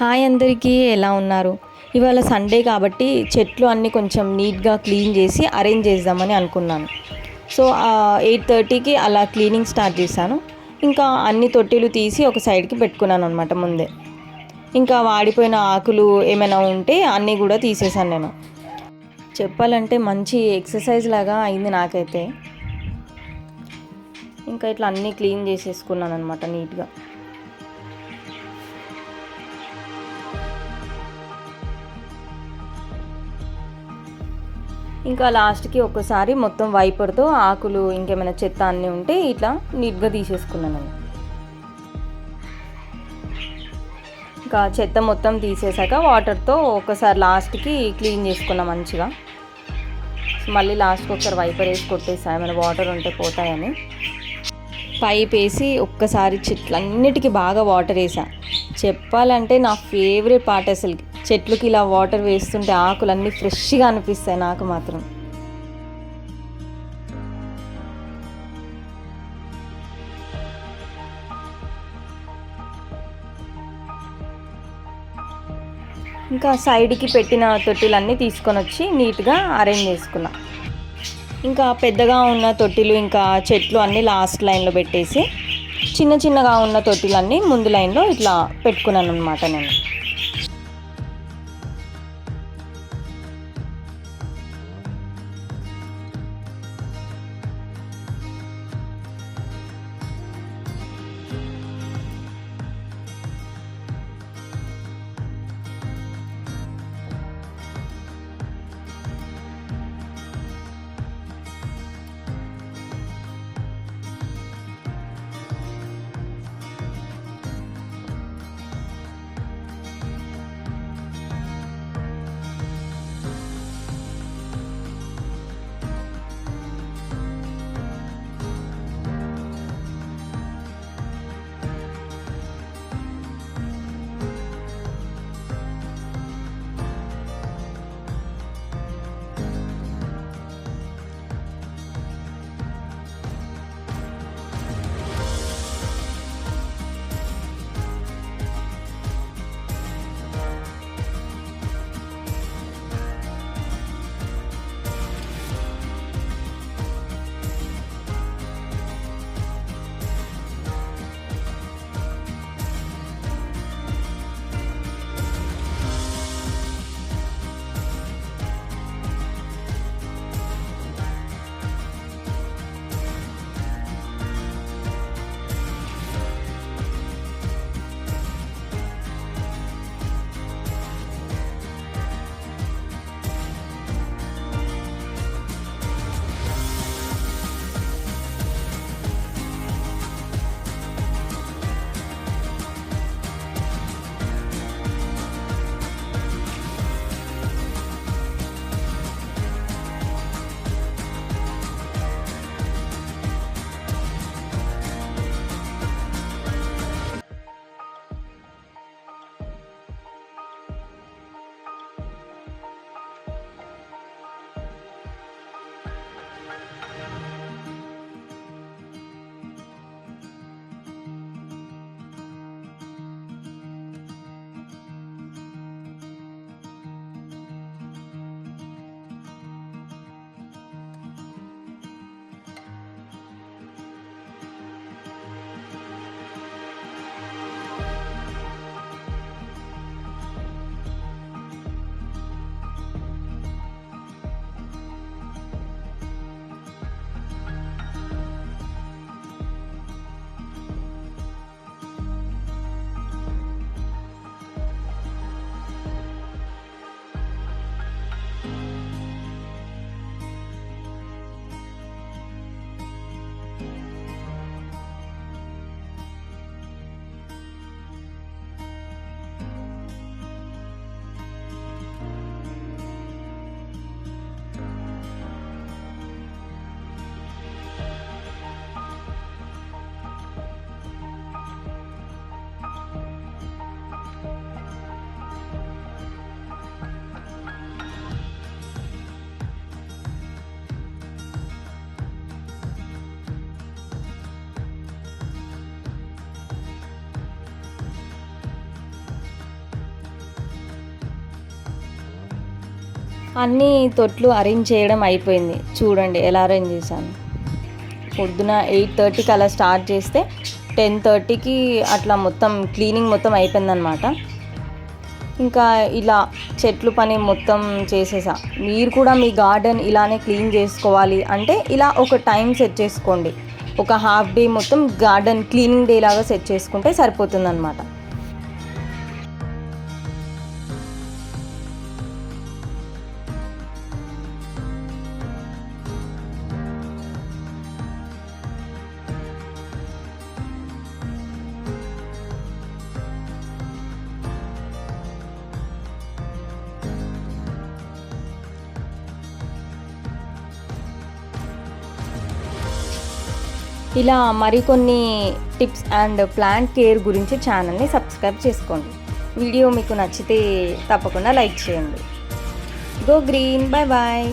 Hi అందరికీ, ఎలా ఉన్నారు? ఇవాళ సండే కాబట్టి చెట్లు అన్నీ కొంచెం నీట్గా క్లీన్ చేసి అరేంజ్ చేద్దామని అనుకున్నాను. సో 8:30కి అలా క్లీనింగ్ స్టార్ట్ చేశాను. ఇంకా అన్ని తొట్టిలు తీసి ఒక సైడ్కి పెట్టుకున్నాను అనమాట ముందే. ఇంకా వాడిపోయిన ఆకులు ఏమైనా ఉంటే అన్నీ కూడా తీసేసాను నేను. చెప్పాలంటే మంచి ఎక్సర్సైజ్ లాగా అయింది నాకైతే. ఇంకా ఇట్లా అన్నీ క్లీన్ చేసేసుకున్నాను అనమాట నీట్గా. ఇంకా లాస్ట్కి ఒక్కసారి మొత్తం వైపర్తో ఆకులు ఇంకేమైనా చెత్త అన్నీ ఉంటే ఇట్లా నీట్గా తీసేసుకున్నాను. ఇంకా చెత్త మొత్తం తీసేసాక వాటర్తో ఒకసారి లాస్ట్కి క్లీన్ చేసుకున్నాం మంచిగా. మళ్ళీ లాస్ట్కి ఒకసారి వైపర్ వేసి కొట్టేసా, ఏమైనా వాటర్ ఉంటే పోతాయని. పైప్ వేసి ఒక్కసారి చెట్లన్నిటికీ బాగా వాటర్ వేసా. చెప్పాలంటే నా ఫేవరెట్ పార్ట్ అసలు చెట్లుకి ఇలా వాటర్ వేస్తుంటే ఆకులన్నీ ఫ్రెష్గా అనిపిస్తాయి నాకు మాత్రం. ఇంకా సైడ్కి పెట్టిన తొట్టిలన్నీ తీసుకొని వచ్చి నీట్గా అరేంజ్ చేసుకున్నా. ఇంకా పెద్దగా ఉన్న తొట్టిలు ఇంకా చెట్లు అన్నీ లాస్ట్ లైన్లో పెట్టేసి చిన్న చిన్నగా ఉన్న తొట్టిలన్నీ ముందు లైన్లో ఇట్లా పెట్టుకున్నాను అనమాట నేను. అన్నీ తొట్లు అరేంజ్ చేయడం అయిపోయింది. చూడండి ఎలా అరేంజ్ చేశాను. పొద్దున 8:30కి అలా స్టార్ట్ చేస్తే 10:30కి అట్లా మొత్తం క్లీనింగ్ మొత్తం అయిపోయిందనమాట. ఇంకా ఇలా చెట్లు పని మొత్తం చేసేసా. మీరు కూడా మీ గార్డెన్ ఇలానే క్లీన్ చేసుకోవాలి అంటే ఇలా ఒక టైం సెట్ చేసుకోండి. ఒక హాఫ్ డే మొత్తం గార్డెన్ క్లీనింగ్ డే లాగా సెట్ చేసుకుంటే సరిపోతుందన్నమాట. ఇలా మరికొన్ని టిప్స్ అండ్ ప్లాంట్ కేర్ గురించి ఛానల్ని సబ్స్క్రైబ్ చేసుకోండి. వీడియో మీకు నచ్చితే తప్పకుండా లైక్ చేయండి. Go green. Bye bye.